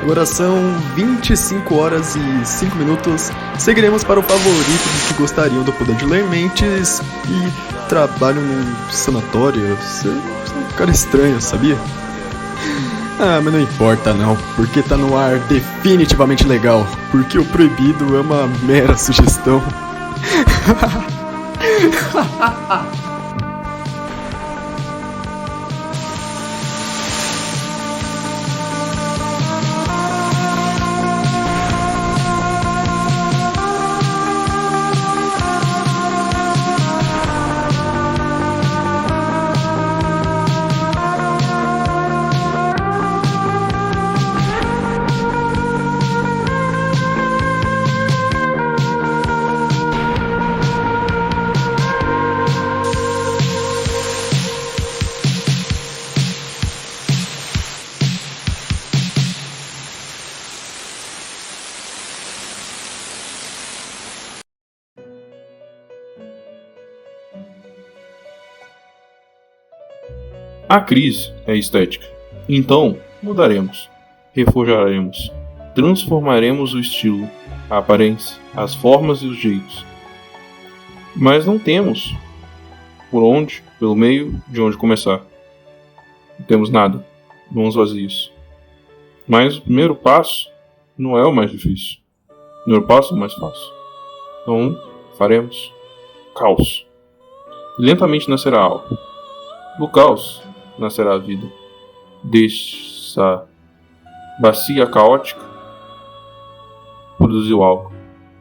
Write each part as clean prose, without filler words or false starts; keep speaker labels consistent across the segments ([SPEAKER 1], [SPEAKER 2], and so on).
[SPEAKER 1] Agora são 25 horas e 5 minutos. Seguiremos para o favorito dos que gostariam do poder de ler mentes e trabalham num sanatório. Você é um cara estranho, sabia? Ah, mas não importa não, porque tá no ar definitivamente legal. Porque o proibido é uma mera sugestão.
[SPEAKER 2] A crise é estética. Então, mudaremos, reforjaremos, transformaremos o estilo, a aparência, as formas e os jeitos. Mas não temos por onde, pelo meio, de onde começar. Não temos nada, mãos vazias. Mas o primeiro passo não é o mais difícil. O primeiro passo é o mais fácil. Então, faremos caos. E lentamente nascerá algo. Do caos nascerá a vida. Dessa bacia caótica produziu algo.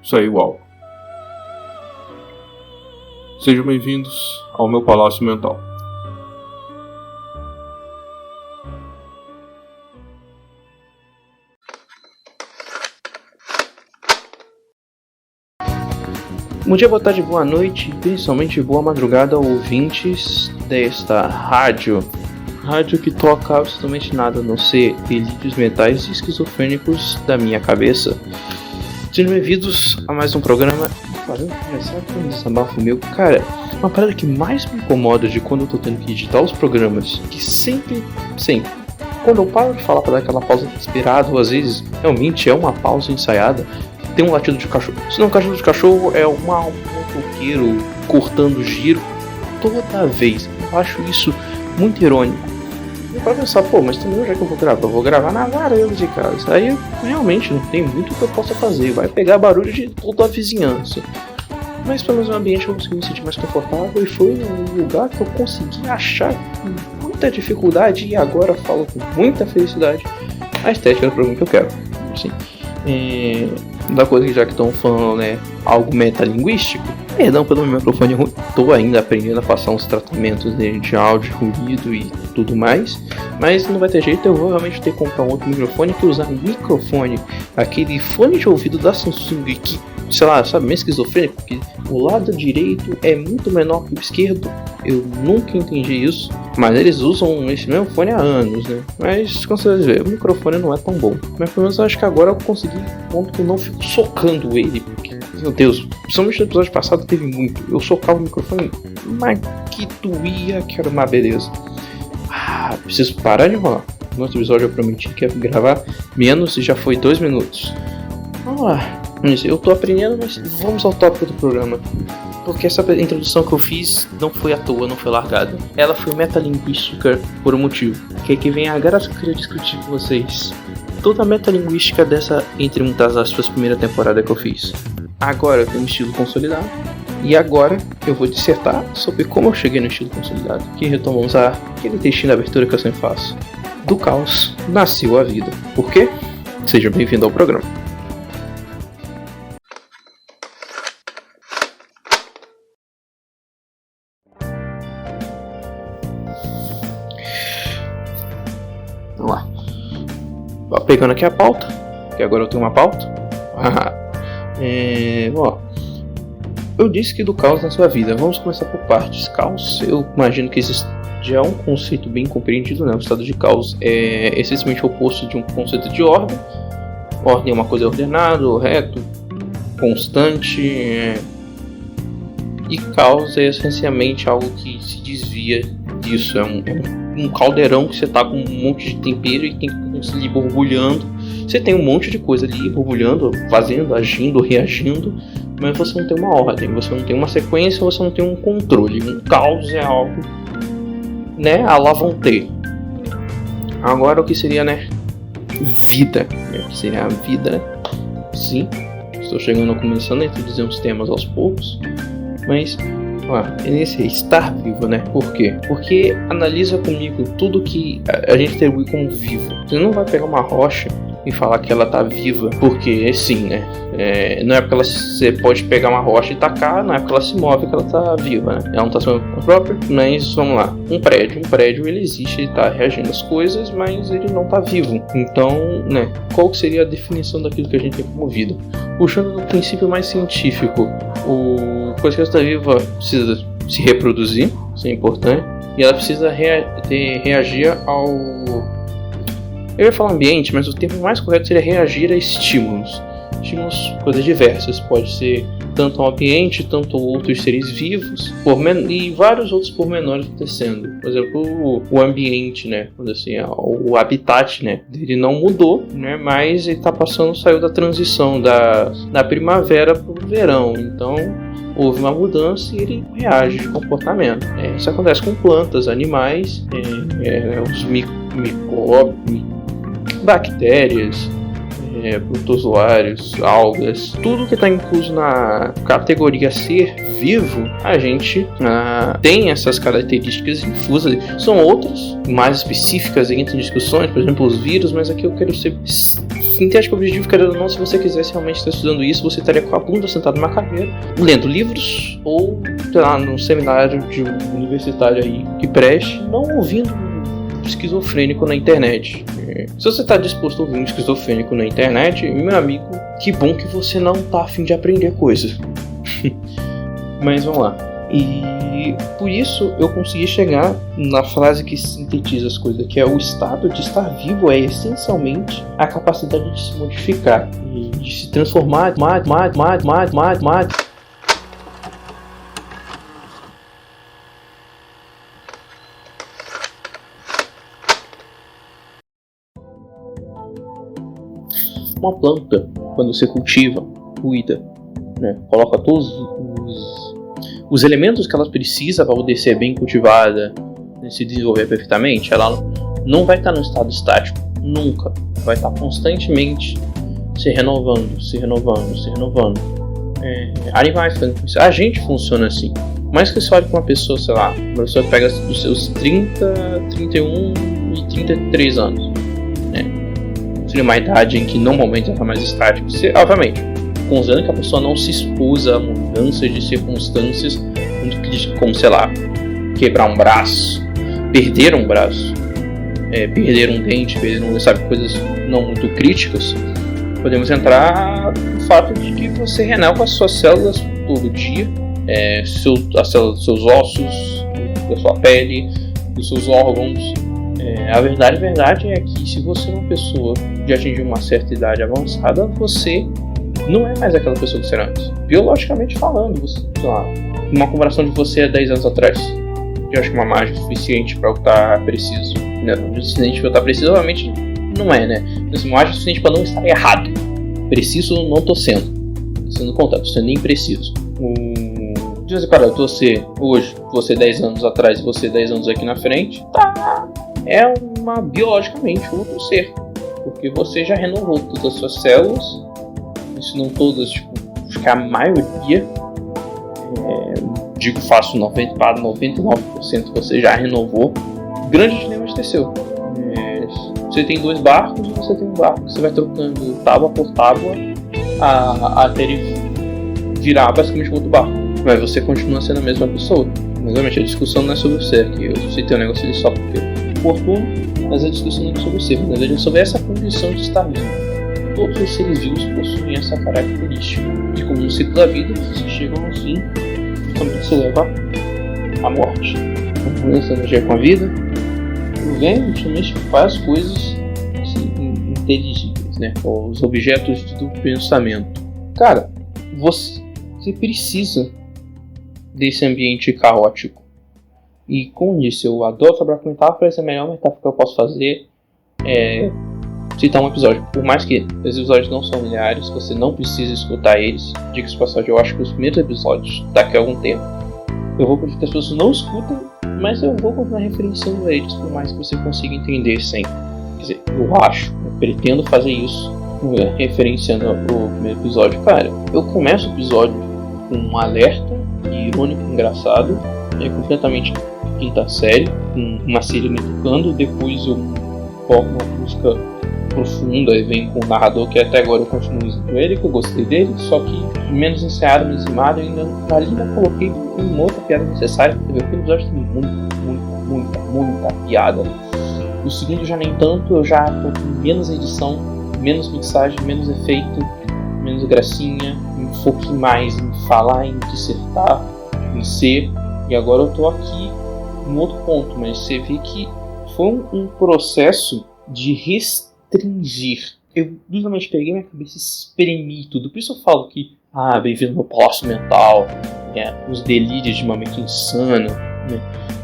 [SPEAKER 2] Saiu algo. Sejam bem-vindos ao meu palácio mental.
[SPEAKER 3] Bom dia, boa tarde, boa noite e principalmente boa madrugada, ouvintes desta rádio que toca absolutamente nada a não ser delírios mentais e esquizofrênicos da minha cabeça. Sejam bem-vindos a mais um programa. Sabe que um desabafo meu? Cara, uma parada que mais me incomoda de quando eu tô tendo que editar os programas, que sempre, quando eu paro de falar pra dar aquela pausa inspirada, ou às vezes realmente é uma pausa ensaiada, tem um latido de cachorro. Se não, um latido de cachorro é um motoqueiro cortando giro toda vez. Eu acho isso muito irônico. E pra pensar, mas também já que eu vou gravar? Eu vou gravar na varanda de casa. Aí realmente não tem muito que eu possa fazer. Vai pegar barulho de toda a vizinhança. Mas pelo menos no ambiente eu consegui me sentir mais confortável. E foi um lugar que eu consegui achar com muita dificuldade. E agora falo com muita felicidade a estética do programa que eu quero. Assim. Da coisa que já que estão falando, né, algo metalinguístico, perdão pelo meu microfone ruim, estou ainda aprendendo a passar uns tratamentos de áudio, ruído e tudo mais, mas não vai ter jeito, eu vou realmente ter que comprar um outro microfone que usar microfone, aquele fone de ouvido da Samsung que, sei lá, sabe, meio esquizofrênico, porque o lado direito é muito menor que o esquerdo. Eu nunca entendi isso, mas eles usam esse mesmo fone há anos, né? Mas, como vocês veem, o microfone não é tão bom. Mas pelo menos eu acho que agora eu consegui um ponto que eu não fico socando ele, porque, meu Deus, principalmente no episódio passado teve muito. Eu socava o microfone, mas que doía, que era uma beleza. Preciso parar de enrolar. No outro episódio eu prometi que ia gravar menos e já foi 2 minutos. Vamos lá. Eu tô aprendendo, mas vamos ao tópico do programa. Porque essa introdução que eu fiz não foi à toa, não foi largada. Ela foi metalinguística por um motivo. Que é que vem a graça que eu queria discutir com vocês. Toda a metalinguística dessa, entre muitas aspas, primeira temporada que eu fiz. Agora eu tenho um estilo consolidado. E agora eu vou dissertar sobre como eu cheguei no estilo consolidado. Que retomamos aquele textinho da abertura que eu sempre faço. Do caos nasceu a vida. Por quê? Seja bem-vindo ao programa. Vamos lá. Pegando aqui a pauta, que agora eu tenho uma pauta. Eu disse que do caos na sua vida. Vamos começar por partes. Caos, eu imagino que existe já é um conceito bem compreendido, né? O estado de caos é essencialmente o oposto de um conceito de ordem. Ordem é uma coisa ordenada, reto, constante. E caos é essencialmente algo que se desvia disso. É um caldeirão que você tá com um monte de tempero e tem que conseguir borbulhando Você tem um monte de coisa ali borbulhando, fazendo, agindo, reagindo, mas você não tem uma ordem, você não tem uma sequência, você não tem um controle. Um caos é algo, né, a lá vão ter. Agora o que seria, né, vida, o que seria a vida, sim, estou começando a introduzir uns temas aos poucos, mas esse estar vivo, né? Por quê? Porque analisa comigo tudo que a gente atribui como vivo. Você não vai pegar uma rocha e falar que ela tá viva, porque sim, né? Não é porque você pode pegar uma rocha e tacar, não é porque ela se move que ela tá viva, né? Ela não tá se movendo própria, mas vamos lá. Um prédio ele existe, ele tá reagindo às coisas, mas ele não tá vivo. Então, né? Qual que seria a definição daquilo que a gente tem como vida? Puxando do princípio mais científico, coisa que está viva precisa se reproduzir, isso é importante, e ela precisa reagir ao... Eu ia falar ambiente, mas o termo mais correto seria reagir a estímulos. Estímulos, coisas diversas, pode ser tanto ao ambiente, tanto outros seres vivos, e vários outros pormenores acontecendo. Por exemplo, o ambiente, né, assim, o habitat, né, dele não mudou, né, mas ele saiu da transição da primavera para o verão, então houve uma mudança e ele reage de comportamento. Isso acontece com plantas, animais, os micróbios, bactérias, protozoários, algas, tudo que está incluso na categoria ser vivo, a gente tem essas características infusas. São outras, mais específicas, entre discussões, por exemplo, os vírus, mas aqui eu quero ser sintético objetivo, querendo ou não, se você quisesse realmente estar estudando isso, você estaria com a bunda sentada numa cadeira, lendo livros, ou, sei lá, num seminário de um universitário aí que preste, não ouvindo um esquizofrênico na internet. Se você está disposto a ouvir um esquizofrênico na internet, meu amigo, que bom que você não está a fim de aprender coisas. Mas vamos lá. E por isso eu consegui chegar na frase que sintetiza as coisas, que é o estado de estar vivo é essencialmente a capacidade de se modificar e de se transformar. Uma planta, quando você cultiva, cuida, né, coloca todos os elementos que ela precisa para poder ser bem cultivada, né, se desenvolver perfeitamente, ela não vai estar no estado estático, nunca. Vai estar constantemente se renovando. Animais, a gente funciona assim. Mais que você olhe para uma pessoa, sei lá, uma pessoa pega dos seus 30, 31 e 33 anos, né? Seria uma idade em que normalmente ela está mais estática. Obviamente, considerando que a pessoa não se expôs a mudanças de circunstâncias, como, sei lá, quebrar um braço, perder um braço, perder um dente, sabe, coisas não muito críticas, podemos entrar no fato de que você renova as suas células todo dia, as células dos seus ossos, da sua pele, dos seus órgãos. A verdade é que se você é uma pessoa de atingir uma certa idade avançada, você não é mais aquela pessoa que você era antes. Biologicamente falando, você, sei lá, uma comparação de você há 10 anos atrás, eu acho que uma margem suficiente para eu estar preciso. Não, suficiente para eu estar preciso, obviamente não é, né? Mas uma margem suficiente para não estar errado. Preciso não estou sendo. Sendo contado, estou sendo impreciso. Cara, você hoje, você 10 anos atrás e você 10 anos aqui na frente, tá. É biologicamente outro ser, porque você já renovou todas as suas células, se não todas, acho que a maioria, faço 90 para 99% você já renovou. Grande dilema de ter seu. Você tem 2 barcos e você tem um barco, você vai trocando tábua por tábua até ele virar basicamente um outro barco, mas você continua sendo a mesma pessoa. Obviamente a discussão não é sobre o ser, que eu citei um negócio ali só porque oportuno, mas a discussão não é sobre o ser, na verdade é sobre essa condição de estar vivo. Todos os seres vivos possuem essa característica, e como no ciclo da vida, você chega ao fim, também se leva à morte. Então, essa energia com a vida, o vento justamente faz coisas assim, inteligíveis, né? Os objetos do pensamento. Cara, você precisa desse ambiente caótico. E com isso, eu adoro trabalhar com metáforas, a melhor metáfora que eu posso fazer é citar um episódio. Por mais que os episódios não são lineares, você não precisa escutar eles. Diga-se de passagem, eu acho que os primeiros episódios, daqui a algum tempo, eu vou pedir que as pessoas não escutem, mas eu vou continuar referenciando eles, por mais que você consiga entender sem. Quer dizer, eu acho, eu pretendo fazer isso, referenciando o primeiro episódio. Cara, eu começo o episódio com um alerta irônico, engraçado, completamente quinta série, com uma série me tocando, depois eu coloco uma música profunda e vem com o narrador que até agora eu continuo usando ele, que eu gostei dele, só que menos ensaiado, menos rimado, eu ainda coloquei uma outra piada necessária, porque o episódio tem muita piada. O segundo já nem tanto, eu já tô com menos edição, menos mixagem, menos efeito, menos gracinha, me foquei mais em falar, em dissertar, em ser, e agora eu tô aqui em outro ponto, mas você vê que foi um processo de restringir. Eu justamente peguei minha cabeça e espremi tudo, por isso eu falo que, bem-vindo ao meu palácio mental, os delírios de uma mente insana, né?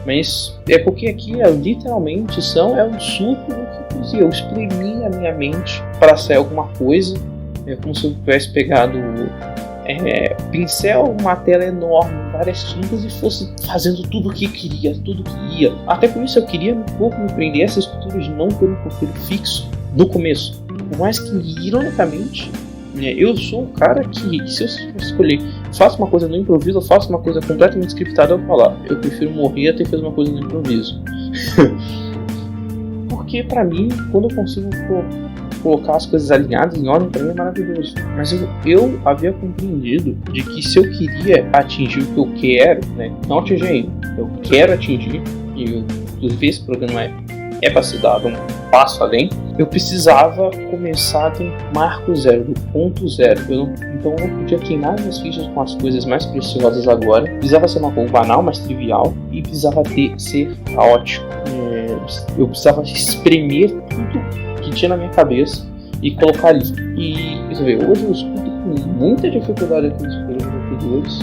[SPEAKER 3] Mas é porque aqui literalmente é um suco do que eu fazia. Eu espremi a minha mente para sair alguma coisa. É como se eu tivesse pegado pincel, uma tela enorme, várias tintas e fosse fazendo tudo o que queria, tudo que ia. Até por isso eu queria um pouco me prender a essa estrutura de não ter um roteiro fixo no começo. Por mais que, ironicamente, eu sou um cara que, se eu escolher, faço uma coisa no improviso, ou faço uma coisa completamente scriptada, eu vou falar, eu prefiro morrer até fazer uma coisa no improviso. Porque pra mim, quando eu consigo colocar as coisas alinhadas em ordem, pra mim é maravilhoso. Mas eu havia compreendido de que se eu queria atingir o que eu quero, não atingir ainda, eu quero atingir, e inclusive esse programa é para se dar um passo além, eu precisava começar de um marco zero, do ponto zero. Então eu não podia queimar minhas fichas com as coisas mais preciosas agora. Precisava ser uma coisa banal, mais trivial, e precisava ser caótico. Eu precisava espremer tudo que tinha na minha cabeça e colocar ali. E você vê, hoje eu escuto com muita dificuldade aqui nos programas anteriores,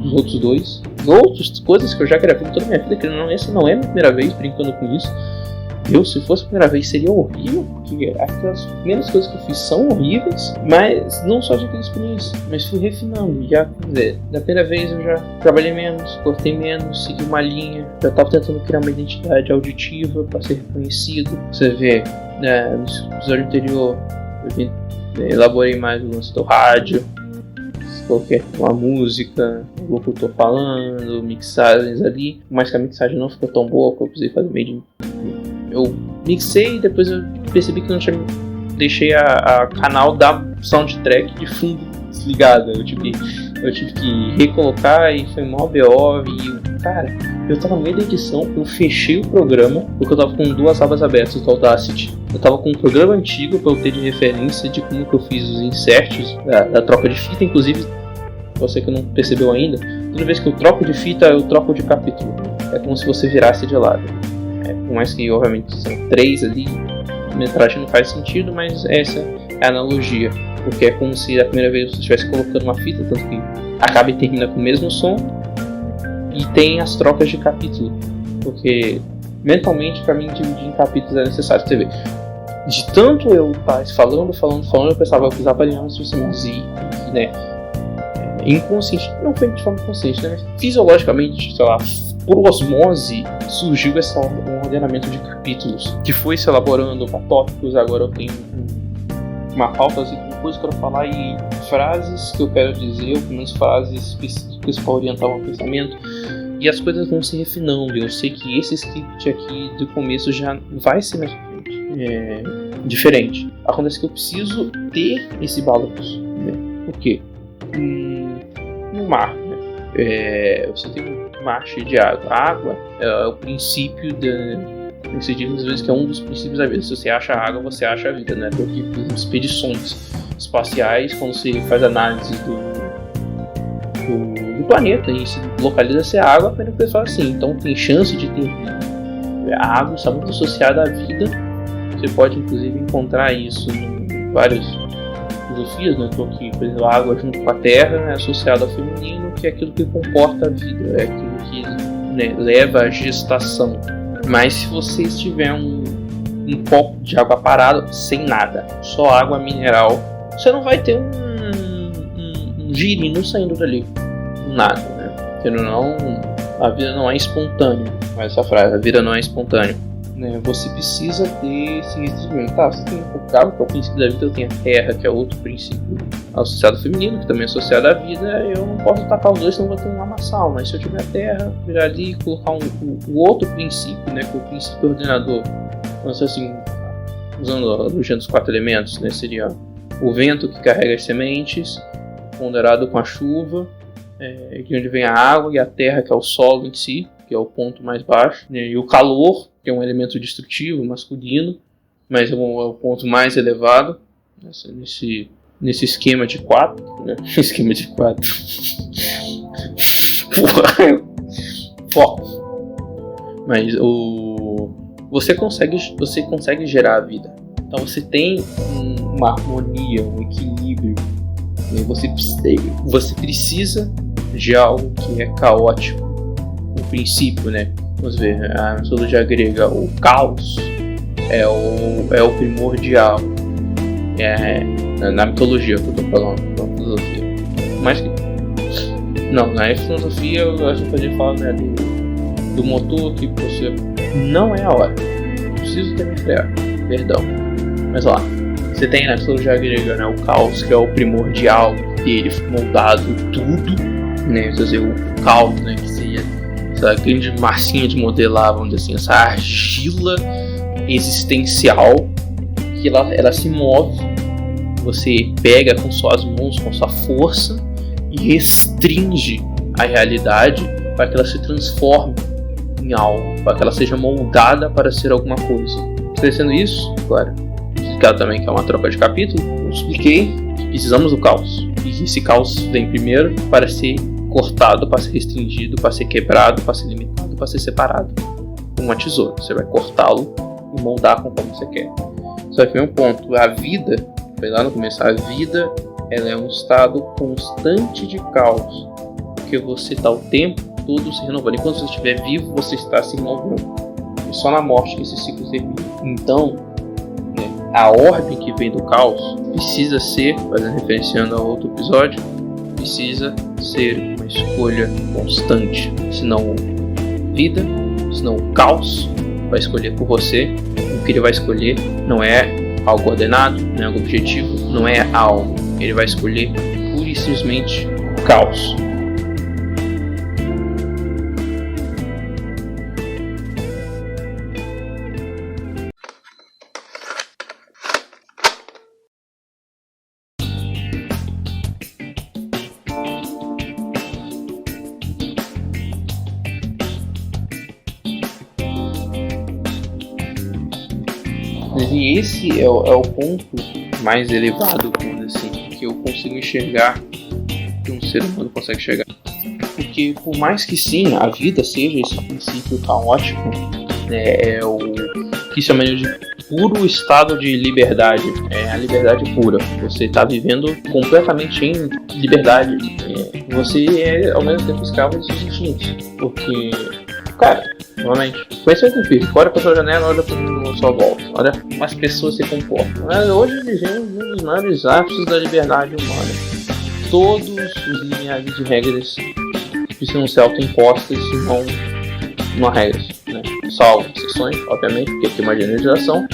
[SPEAKER 3] os outros dois. Outras coisas que eu já gravei toda a minha vida, que essa não é a minha primeira vez brincando com isso. Se fosse a primeira vez, seria horrível, porque aquelas primeiras coisas que eu fiz são horríveis, mas não só de aquela experiência, mas fui refinando. Já, da primeira vez eu já trabalhei menos, cortei menos, segui uma linha, já estava tentando criar uma identidade auditiva para ser reconhecido. Você vê, no episódio anterior, eu elaborei mais o lance do rádio, coloquei uma música, o locutor falando, mixagens ali, mas que a mixagem não ficou tão boa, porque eu precisei fazer meio de... Eu mixei e depois eu percebi que não tinha. Deixei a canal da soundtrack de fundo desligada. Eu tive que recolocar e foi mó BO. E cara, eu tava no meio da edição, eu fechei o programa porque eu tava com 2 abas abertas do Audacity. Eu tava com um programa antigo pra eu ter de referência de como que eu fiz os inserts da troca de fita. Inclusive, você que não percebeu ainda, toda vez que eu troco de fita, eu troco de capítulo. É como se você virasse de lado. Por mais que, obviamente, são 3 ali, a metragem não faz sentido, mas essa é a analogia. Porque é como se a primeira vez você estivesse colocando uma fita, tanto que acaba e termina com o mesmo som, e tem as trocas de capítulo. Porque, mentalmente, para mim, dividir em capítulos é necessário. Você vê, de tanto eu estar falando, eu pensava, eu precisava alinhar os sistemas e, inconsciente, não foi de forma consciente, mas fisiologicamente, sei lá, por osmose, surgiu esse ordenamento de capítulos que foi se elaborando para tópicos. Agora eu tenho uma pauta assim, com coisas que eu quero falar e frases que eu quero dizer, ou pelo menos frases específicas para orientar o pensamento, e as coisas vão se refinando. Eu sei que esse script aqui do começo já vai ser mais diferente. Acontece que eu preciso ter esse balanço, Por quê? No mar, você tem um mar cheio de água. A água é o princípio você diz às vezes que é um dos princípios da vida. Se você acha água, você acha a vida, Porque tem expedições espaciais, quando você faz análise do planeta e se localiza se é água, apenas o pessoal assim. Então tem chance de ter vida. A água está muito associada à vida. Você pode inclusive encontrar isso em várias filosofias, Então que, por exemplo, a água junto com a terra é associada ao feminino, que é aquilo que comporta a vida, é aquilo que leva à gestação. Mas se você tiver um copo de água parado, sem nada, só água mineral, você não vai ter um girino saindo dali, nada, né? Porque não, a vida não é espontânea, mas essa frase, a vida não é espontânea, né? Você precisa ter esse restringimento. Tá, você tem o cabo, que é o princípio da vida, eu tenho a terra, que é outro princípio associado ao feminino, que também é associado à vida. Eu não posso tacar os dois, senão vou ter um lamaçal, mas se eu tiver a terra, virar ali e colocar o outro princípio, né, que é o princípio ordenador, vamos dizer assim, usando a analogia dos 4 elementos, né, seria o vento que carrega as sementes, ponderado com a chuva, de onde vem a água, e a terra, que é o solo em si, que é o ponto mais baixo, né, e o calor, que é um elemento destrutivo, masculino, mas é o ponto mais elevado, nesse esquema de 4, né? Esquema de 4. Foco. Mas você consegue gerar a vida. Então você tem uma harmonia, um equilíbrio. Né? Você precisa de algo que é caótico. O princípio, né? Vamos ver, a mitologia grega, o caos é o primordial. Na mitologia que eu tô falando, na filosofia. Mas que. Não, na filosofia eu acho que poderia falar, né, do motor que você. Não é a hora. Preciso ter me frear. Perdão. Mas lá. Você tem na mitologia grega, né, o caos, que é o primordial dele, moldado tudo. Né, quer dizer, o caos, né, que seria essa grande massinha de modelar, vamos dizer assim, essa argila existencial que ela se move, você pega com suas mãos, com sua força e restringe a realidade para que ela se transforme em algo, para que ela seja moldada para ser alguma coisa. Esclarecendo isso, claro, explicado também que é uma troca de capítulo, eu expliquei que precisamos do caos, e esse caos vem primeiro para ser cortado, para ser restringido, para ser quebrado, para ser limitado, para ser separado. Com uma tesoura, você vai cortá-lo e moldar conforme você quer. Só que vem um ponto, a vida, foi lá no começo, a vida ela é um estado constante de caos, porque você está o tempo todo se renovando. Enquanto você estiver vivo, você está se renovando. E só na morte que esse ciclo termina. Então, né, a ordem que vem do caos precisa ser, fazendo referenciando a outro episódio, precisa ser uma escolha constante. Senão vida, senão o caos vai escolher por você. O que ele vai escolher não é algo ordenado, não é algo objetivo, não é algo. Ele vai escolher pura e simplesmente caos. E esse é o ponto mais elevado, assim, que eu consigo enxergar, que um ser humano consegue enxergar. Porque por mais que sim, a vida seja esse princípio caótico, né, é o que chamaria de puro estado de liberdade, é a liberdade pura. Você está vivendo completamente em liberdade. Você é ao mesmo tempo escravo dos seus instintos. Porque, cara, novamente, conhecimento empírico, olha para sua janela, olha para a sua volta, olha como as pessoas se comportam. Hoje vivemos um dos maiores ápices da liberdade humana. Todos os limiares de regras precisam ser autoimpostas e não há regras, né? Salvo exceções, obviamente, porque aqui é uma generalização.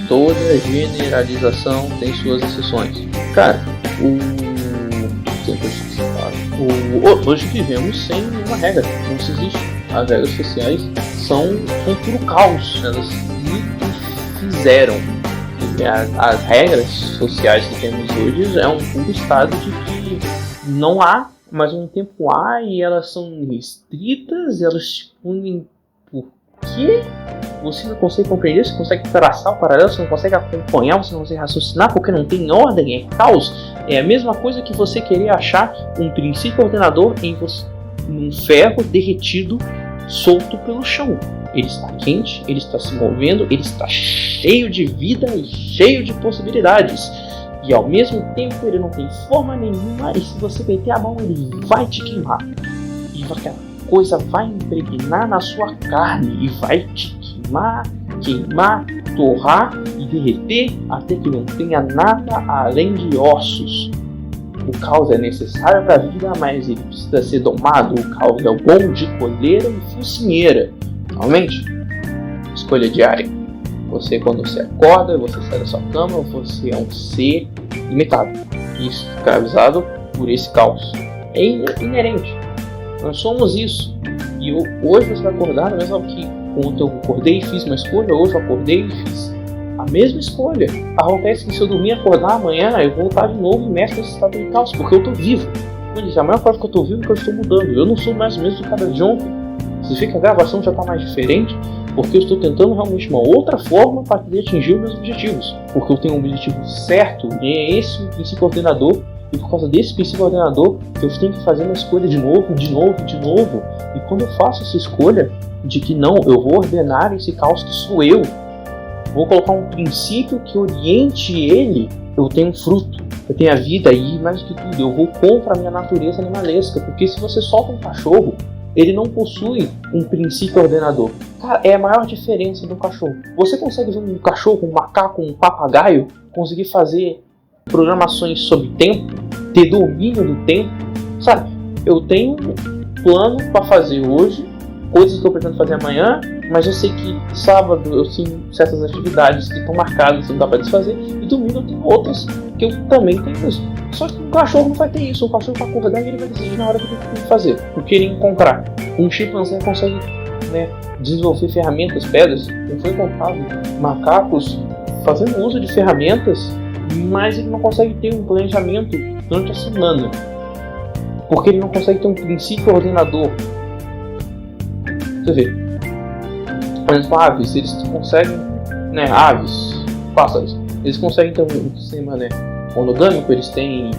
[SPEAKER 3] Toda generalização tem suas exceções. Cara, hoje vivemos sem nenhuma regra, não se existe. As regras sociais são puro caos, elas fizeram. As regras sociais que temos hoje é um puro estado de que não há, mas ao mesmo tempo há, e elas são restritas, elas te punem por quê? Você não consegue compreender, você consegue traçar o paralelo, você não consegue acompanhar, você não consegue raciocinar, porque não tem ordem, é caos. É a mesma coisa que você querer achar um princípio ordenador em você, num ferro derretido, solto pelo chão. Ele está quente, ele está se movendo, ele está cheio de vida e cheio de possibilidades. E ao mesmo tempo ele não tem forma nenhuma, e se você meter a mão ele vai te queimar. E aquela coisa vai impregnar na sua carne e vai te queimar, torrar e derreter até que não tenha nada além de ossos. O caos é necessário para a vida, mas ele precisa ser domado. O caos é o bom de coleira e focinheira. Realmente, escolha diária. Você, quando você acorda, você sai da sua cama, você é um ser limitado, escravizado por esse caos. É inerente. Nós somos isso. E hoje você vai acordar da mesma que quando eu acordei e fiz uma escolha, hoje eu acordei e fiz a mesma escolha. Acontece que se eu dormir e acordar amanhã, eu vou voltar de novo imerso nesse estado de caos, porque eu estou vivo. A maior parte que eu estou vivo é que eu estou mudando. Eu não sou mais o mesmo do cara de ontem. Você vê que a gravação já está mais diferente, porque eu estou tentando realmente uma outra forma para poder atingir os meus objetivos. Porque eu tenho um objetivo certo, e é esse o princípio ordenador, e por causa desse princípio ordenador, eu tenho que fazer uma escolha de novo. E quando eu faço essa escolha de que não, eu vou ordenar esse caos que sou eu, vou colocar um princípio que oriente ele, eu tenho um fruto, eu tenho a vida, e mais do que tudo, eu vou contra a minha natureza animalesca, porque se você solta um cachorro, ele não possui um princípio ordenador. Cara, é a maior diferença do cachorro. Você consegue ver um cachorro, um macaco, um papagaio, conseguir fazer programações sobre tempo, ter domínio do tempo, sabe? Eu tenho um plano para fazer hoje, coisas que eu pretendo fazer amanhã, mas eu sei que sábado eu tenho certas atividades que estão marcadas, que não dá para desfazer, e domingo eu tenho outras que eu também tenho isso. Só que um cachorro não vai ter isso. O cachorro vai acordar e ele vai decidir na hora que ele tem que fazer, o que ele encontrar. Um chimpanzé consegue, desenvolver ferramentas, pedras. Não foi encontrado macacos fazendo uso de ferramentas, mas ele não consegue ter um planejamento durante a semana, porque ele não consegue ter um princípio ordenador. Você vê, por exemplo, aves, eles conseguem, aves, pássaros, eles conseguem ter um sistema, monogâmico. Eles têm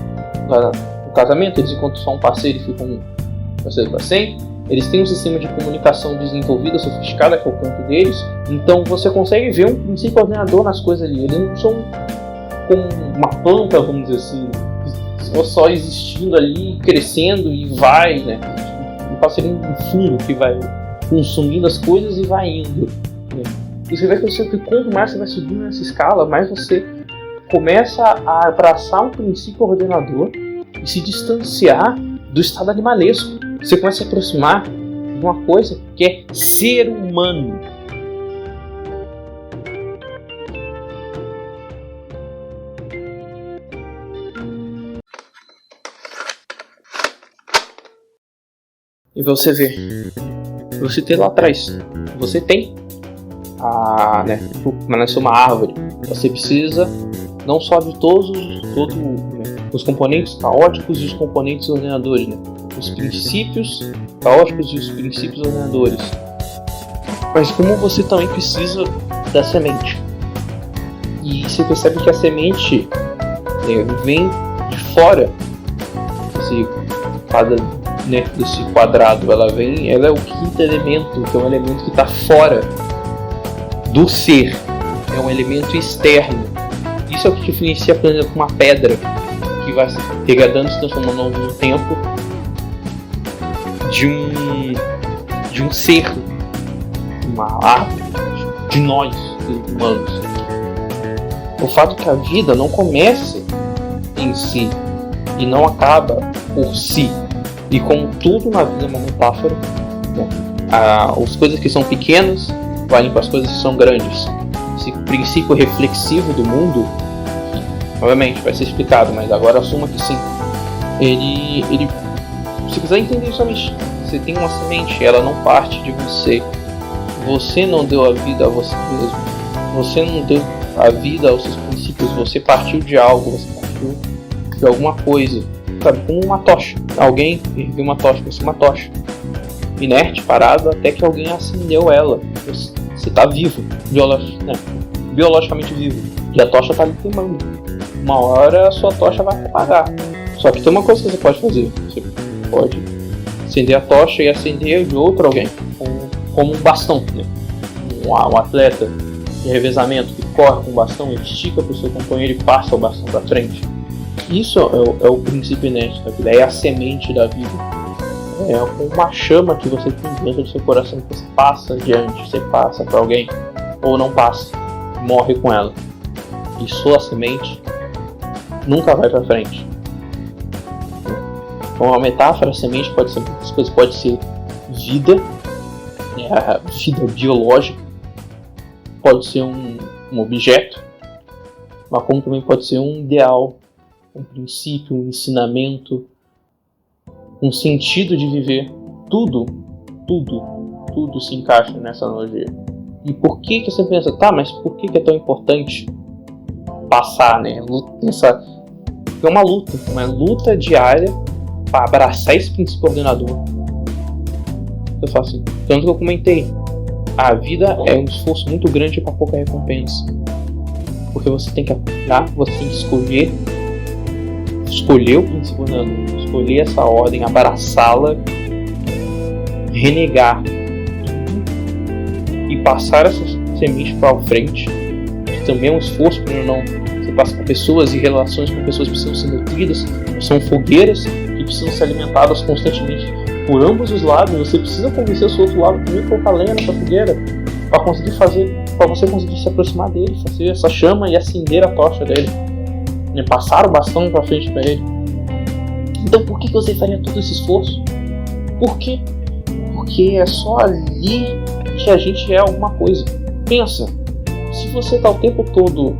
[SPEAKER 3] um casamento, eles encontram só um parceiro e ficam um parceiro para sempre. Eles têm um sistema de comunicação desenvolvido, sofisticado, que é o campo deles. Então você consegue ver um princípio ordenador nas coisas ali. Eles não são como uma planta, vamos dizer assim, só existindo ali, crescendo e vai, um passarinho no fundo que vai consumindo as coisas e vai indo. E você vê que quanto mais você vai subindo nessa escala, mais você começa a abraçar um princípio ordenador e se distanciar do estado animalesco. Você começa a se aproximar de uma coisa que é ser humano. E você vê, você tem lá atrás, você tem para nascer uma árvore, você precisa não só de todos os componentes caóticos e os componentes ordenadores, os princípios caóticos e os princípios ordenadores, mas como você também precisa da semente. E você percebe que a semente vem de fora desse quadrado. Ela é o quinto elemento, que é um elemento que está fora do ser, é um elemento externo. Isso é o que diferencia, por exemplo, uma pedra que vai se degradando, se transformando ao longo do tempo de um ser, uma árvore, de nós, humanos. O fato que a vida não começa em si e não acaba por si, e como tudo na vida é uma metáfora, as coisas que são pequenas valem para as coisas que são grandes. Esse princípio reflexivo do mundo, obviamente vai ser explicado, mas agora assuma que sim. Ele, se quiser entender somente, você tem uma semente, ela não parte de você. Você não deu a vida a você mesmo. Você não deu a vida aos seus princípios. Você partiu de algo, você partiu de alguma coisa. Sabe, como uma tocha. Alguém ergueu uma tocha, você é uma tocha. Inerte, parado, até que alguém acendeu ela. Você está vivo, biologicamente vivo. E a tocha está ali queimando. Uma hora a sua tocha vai apagar. Só que tem uma coisa que você pode fazer. Você pode acender a tocha e acender de outro alguém. Como um bastão. Um atleta de revezamento que corre com o bastão, ele estica para o seu companheiro e passa o bastão para frente. Isso é o princípio inerte da vida, é a semente da vida. É uma chama que você tem dentro do seu coração, que você passa adiante, você passa para alguém, ou não passa. morre com ela. E sua semente nunca vai para frente. Então, uma metáfora, a semente pode ser muitas coisas, pode ser vida, né, a vida biológica, pode ser um objeto, mas como também pode ser um ideal, um princípio, um ensinamento, um sentido de viver. Tudo se encaixa nessa analogia. E por que você pensa, tá, mas por que é tão importante passar, né? É uma luta diária para abraçar esse princípio ordenador. Eu falo assim, tanto que eu comentei, a vida é um esforço muito grande para pouca recompensa. Porque você tem que acordar, você tem que escolher o princípio ordenador, escolher essa ordem, abraçá-la, renegar e passar essa semente para frente. Isso também é um esforço para não. Você passa com pessoas e relações com pessoas que precisam ser nutridas, são fogueiras que precisam ser alimentadas constantemente por ambos os lados. Você precisa convencer o seu outro lado também a colocar lenha nessa fogueira para você conseguir se aproximar dele, fazer essa chama e acender a tocha dele, né? Passar o bastão para frente para ele. Então por que você faria todo esse esforço? Por quê? Porque é só ali que a gente é alguma coisa. Pensa, se você está o tempo todo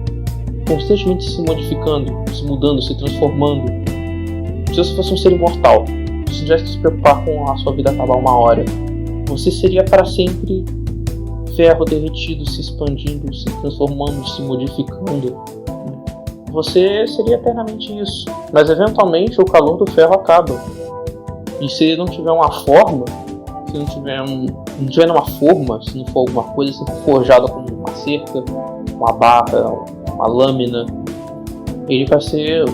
[SPEAKER 3] constantemente se modificando, se mudando, se transformando, se você fosse um ser imortal, se você tivesse que se preocupar com a sua vida acabar uma hora, você seria para sempre ferro derretido, se expandindo, se transformando, se modificando. Você seria eternamente isso. Mas eventualmente o calor do ferro acaba. E se ele não tiver uma forma, se não tiver uma forma, se não for alguma coisa sempre forjada como uma cerca, uma barra, uma lâmina, ele vai ser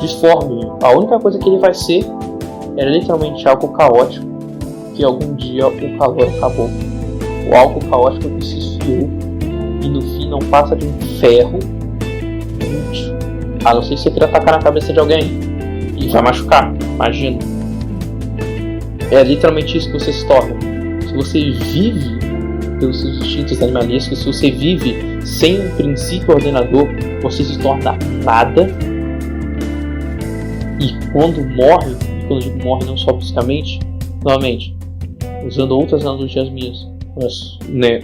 [SPEAKER 3] disforme. A única coisa que ele vai ser é literalmente algo caótico, que algum dia o calor acabou. O algo caótico que se esfriou e no fim não passa de um ferro útil. A não ser que você queira atacar na cabeça de alguém e vai machucar, imagina. É literalmente isso que você se torna. Se você vive pelos seus instintos animalescos, se você vive sem um princípio ordenador, você se torna nada. E quando morre, e quando eu digo morre não só fisicamente, novamente, usando outras analogias minhas, né,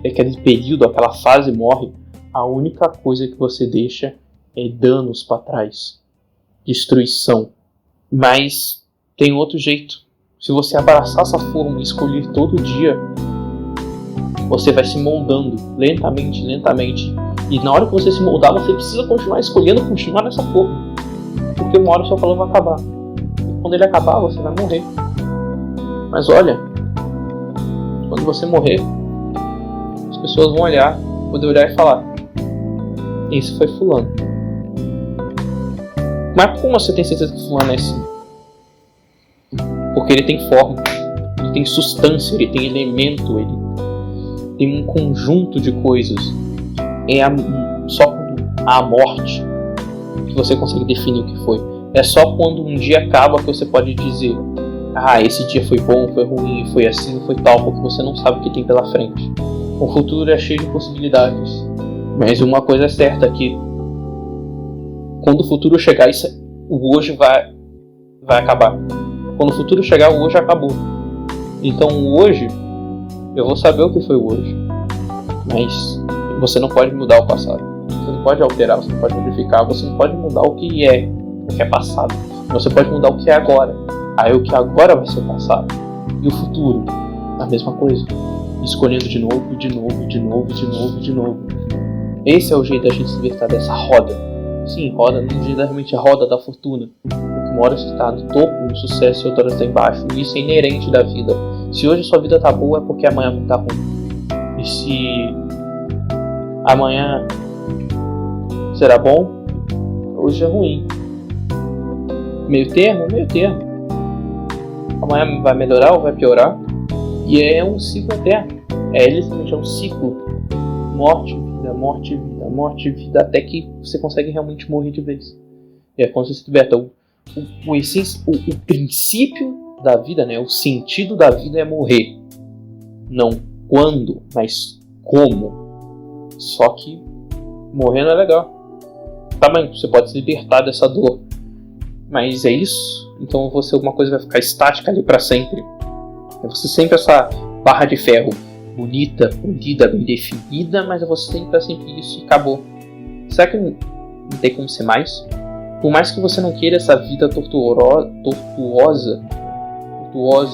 [SPEAKER 3] aquele período, aquela fase morre, a única coisa que você deixa é danos para trás, destruição. Mas tem outro jeito. Se você abraçar essa forma e escolher todo dia, você vai se moldando lentamente. E na hora que você se moldar, você precisa continuar escolhendo, continuar nessa forma. Porque uma hora o seu calor vai acabar. E quando ele acabar, você vai morrer. Mas olha, quando você morrer, as pessoas vão poder olhar e falar: esse foi fulano. Mas como você tem certeza que fulano é assim? Porque ele tem forma, ele tem substância, ele tem elemento, ele tem um conjunto de coisas. Só quando há a morte que você consegue definir o que foi. É só quando um dia acaba que você pode dizer: esse dia foi bom, foi ruim, foi assim, foi tal, porque você não sabe o que tem pela frente. O futuro é cheio de possibilidades. Mas uma coisa é certa, que quando o futuro chegar, o hoje vai acabar. Quando o futuro chegar, o hoje acabou. Então o hoje, eu vou saber o que foi o hoje. Mas você não pode mudar o passado. Você não pode alterar, você não pode modificar, você não pode mudar o que é passado. Você pode mudar o que é agora. Aí o que agora vai ser o passado. E o futuro, a mesma coisa. Escolhendo de novo. Esse é o jeito da gente se libertar dessa roda. Sim, roda, realmente a roda da fortuna. Porque uma hora você está no topo, no sucesso, e outra hora está embaixo. E isso é inerente da vida. Se hoje a sua vida tá boa, é porque amanhã vai estar ruim. E se amanhã será bom, hoje é ruim. Meio termo. Amanhã vai melhorar ou vai piorar. E é um ciclo eterno. Literalmente um ciclo. Morte, vida, até que você consegue realmente morrer de vez. E é quando você se liberta. O princípio da vida, né? O sentido da vida é morrer. Não quando, mas como. Só que morrer não é legal. Tá bem, você pode se libertar dessa dor, mas é isso? Então você, alguma coisa vai ficar estática ali pra sempre. É você sempre essa barra de ferro bonita, polida, bem definida, mas você sempre pra sempre isso e acabou. Será que não tem como ser mais? Por mais que você não queira essa vida tortuosa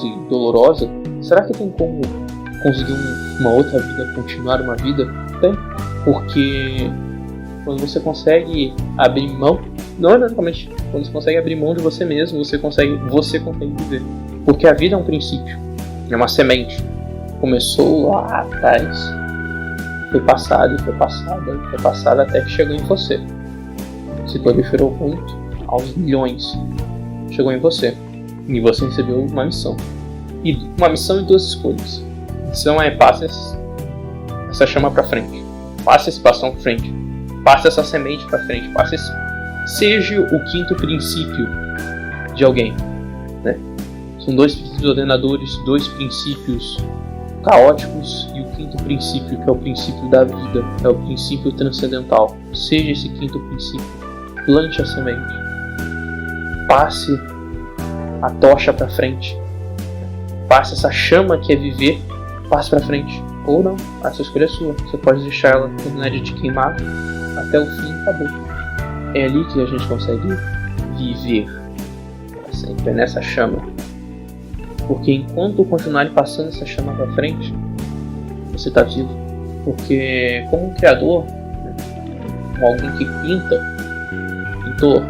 [SPEAKER 3] e dolorosa, será que tem como conseguir uma outra vida, continuar uma vida? Tem, porque quando você consegue abrir mão, não é exatamente, quando você consegue abrir mão de você mesmo, você consegue viver. Porque a vida é um princípio, é uma semente. Começou lá atrás, foi passada até que chegou em você. Se proliferou muito, aos milhões, chegou em você. E você recebeu uma missão. E uma missão e duas escolhas. A missão é: passe essa chama pra frente. Passe esse bastão pra frente. Passe essa semente pra frente. Seja o quinto princípio de alguém. Né? São dois princípios ordenadores, dois princípios caóticos e o quinto princípio, que é o princípio da vida, é o princípio transcendental. Seja esse quinto princípio. Plante a semente. Passe a tocha pra frente. Passe essa chama que é viver, passe pra frente. Ou não, a sua escolha é sua. Você pode deixar ela terminar de te queimar até o fim e acabou. É ali que a gente consegue viver pra sempre, é nessa chama. Porque enquanto continuarem passando essa chama pra frente, você tá vivo. Porque como um criador, né, como alguém que pintor,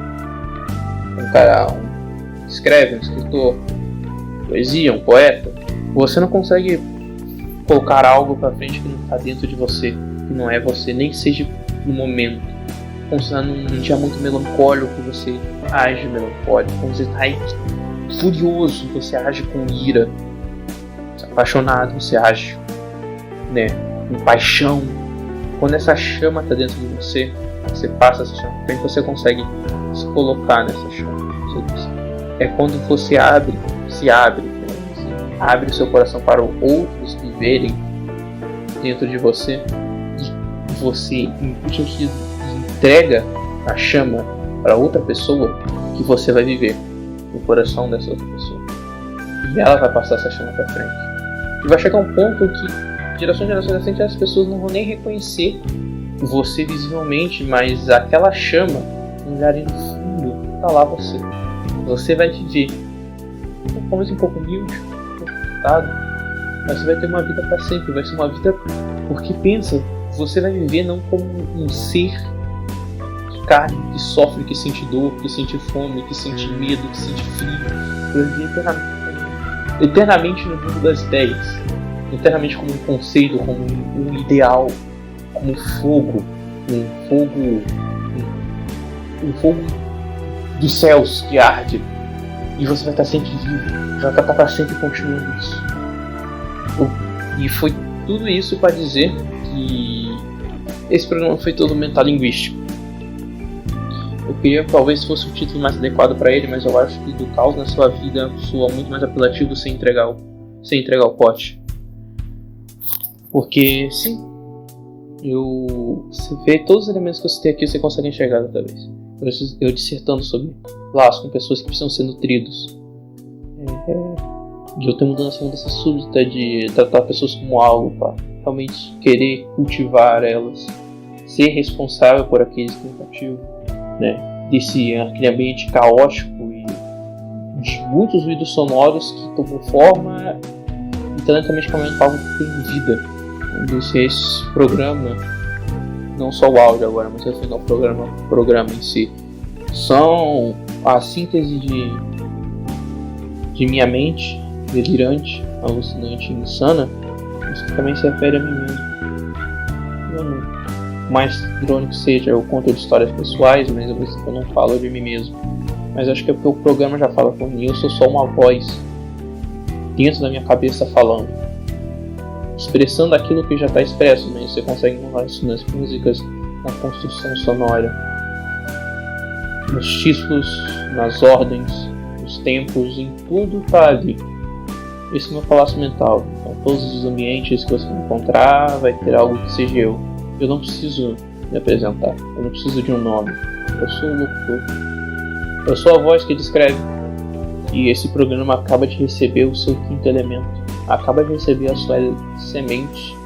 [SPEAKER 3] um cara que escreve, um escritor, poesia, um poeta, você não consegue colocar algo pra frente que não está dentro de você, que não é você, nem seja no momento. Quando você está num dia muito melancólico, você age melancólico. Quando você está furioso, você age com ira. Você é apaixonado, você age, né, com paixão. Quando essa chama está dentro de você, você passa essa chama pra frente, você consegue se colocar nessa chama. É quando você se abre o seu coração para outros viverem dentro de você, e você entrega a chama para outra pessoa, que você vai viver no coração dessa outra pessoa, e ela vai passar essa chama para frente, e vai chegar um ponto que geração em geração assim, as pessoas não vão nem reconhecer você visivelmente, mas aquela chama, no lugar no fundo, tá lá você vai viver, talvez um pouco humilde, mas você vai ter uma vida para sempre, vai ser uma vida, porque pensa, você vai viver não como um ser de carne que sofre, que sente dor, que sente fome, que sente medo, que sente frio, você vai viver eternamente no mundo das ideias, eternamente como um conceito, como um ideal, como um fogo dos céus que arde. E você vai estar sempre vivo, vai estar para sempre continuando isso. E foi tudo isso para dizer que esse programa foi todo metalinguístico. Eu queria que talvez fosse o título mais adequado para ele, mas eu acho que do caos na sua vida soa muito mais apelativo sem entregar o pote. Porque sim, você vê todos os elementos que eu citei aqui, você consegue enxergar dessa vez. Eu dissertando sobre laços com pessoas que precisam ser nutridos. De eu ter mudança súbita de tratar pessoas como algo, para realmente querer cultivar elas, ser responsável por aqueles que não cultivam, né? Aquele ambiente caótico e de muitos ruídos sonoros que tomam forma e talentamento aumentam algo que tem vida. Esse programa, não só o áudio agora, mas referindo ao programa em si, são a síntese de minha mente delirante, alucinante e insana, mas que também se refere a mim mesmo. Por mais irônico seja, eu conto de histórias pessoais, mas eu não falo de mim mesmo. Mas acho que é porque o programa já fala por mim, eu sou só uma voz dentro da minha cabeça falando, expressando aquilo que já está expresso, mas você consegue mudar isso nas músicas, na construção sonora, nos títulos, nas ordens, nos tempos, em tudo está ali. Esse é o meu palácio mental. Então, todos os ambientes que você encontrar vai ter algo que seja eu. eu não preciso me apresentar, eu não preciso de um nome. Eu sou o locutor. Eu sou a voz que descreve. E esse programa acaba de receber o seu quinto elemento. Acaba de receber a sua semente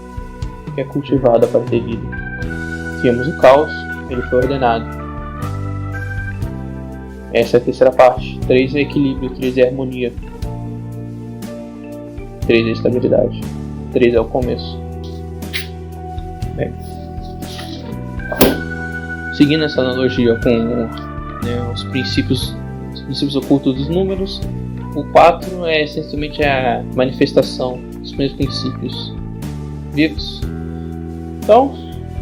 [SPEAKER 3] que é cultivada para ter vida. Temos o caos, ele foi ordenado. Essa é a terceira parte. 3 é equilíbrio, 3 é harmonia. 3 é estabilidade. 3 é o começo. Bem, seguindo essa analogia com os princípios ocultos dos números, o 4 é essencialmente a manifestação dos meus princípios vivos. Então,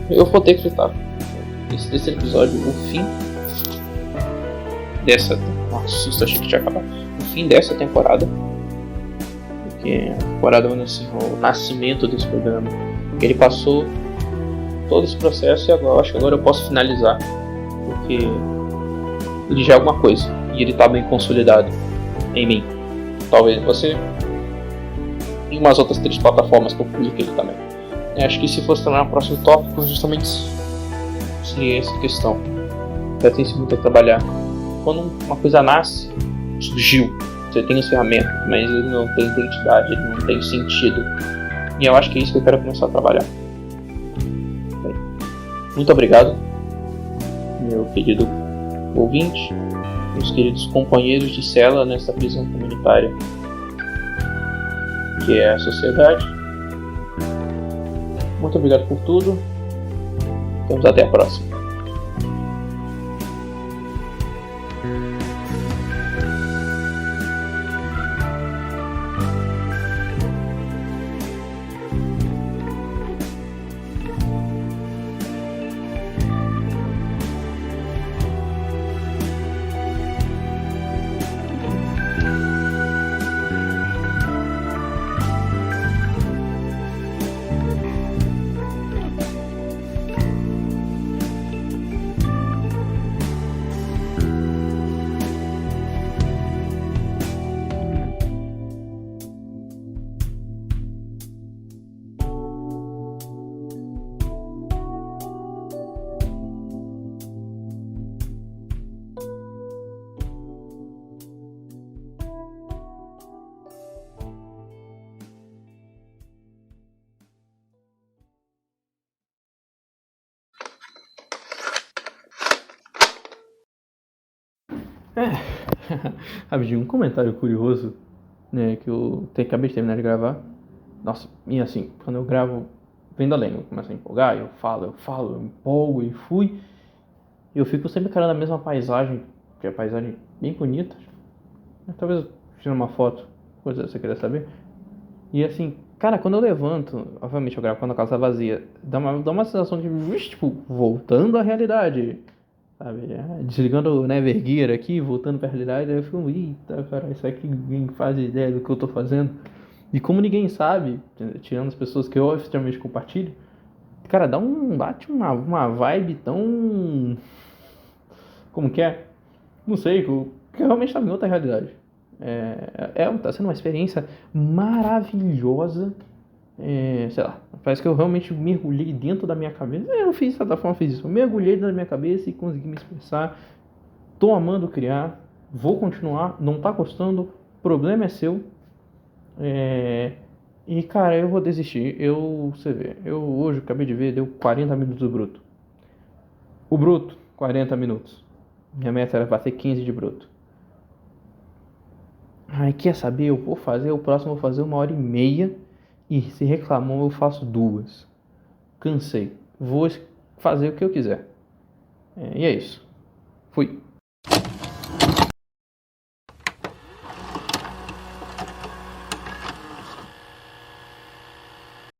[SPEAKER 3] eu vou ter que citar nesse terceiro episódio o fim dessa. Nossa, achei que tinha acabado. O fim dessa temporada. Porque a temporada é o nascimento desse programa. Ele passou todo esse processo e agora, acho que agora eu posso finalizar. Porque ele já é alguma coisa. E ele está bem consolidado em mim. Talvez você. Em umas outras 3 plataformas que eu publiquei também. Acho que se fosse também o próximo tópico, justamente seria essa questão. Já tem muito a trabalhar. Quando uma coisa nasce, surgiu. Você tem as ferramentas, mas ele não tem identidade, ele não tem sentido. E eu acho que é isso que eu quero começar a trabalhar. Bem, muito obrigado, meu querido ouvinte, meus queridos companheiros de cela nessa prisão comunitária que é a sociedade. Muito obrigado por tudo. Vamos até a próxima. Rapidinho, um comentário curioso, né, que eu acabei de terminar de gravar. Nossa, e assim, quando eu gravo vendo além, eu começo a empolgar, eu empolgo e fui. Eu fico sempre carando a mesma paisagem, que é a paisagem bem bonita. Talvez tirando uma foto, coisa que você queria saber. E assim, cara, quando eu levanto, obviamente eu gravo quando a casa tá vazia, dá uma sensação de, tipo, voltando à realidade. Sabe, desligando o Nevergear aqui, voltando pra realidade, aí eu fico, eita, cara, isso aqui ninguém faz ideia do que eu tô fazendo. E como ninguém sabe, tirando as pessoas que eu extremamente compartilho, cara, bate uma vibe tão... Como que é? Não sei, que realmente tá em outra realidade. Tá sendo uma experiência maravilhosa. Sei lá, parece que eu realmente mergulhei dentro da minha cabeça. Eu fiz, de certa forma, fiz isso. Eu mergulhei dentro da minha cabeça e consegui me expressar. Tô amando criar. Vou continuar. Não tá gostando. O problema é seu. E, cara, eu vou desistir. Você vê, eu hoje acabei de ver, deu 40 minutos do bruto. O bruto, 40 minutos. Minha meta era bater 15 de bruto. Ai, quer saber? Eu vou fazer, o próximo eu vou fazer 1h30. E se reclamou, eu faço 2. Cansei. Vou fazer o que eu quiser. E é isso. Fui.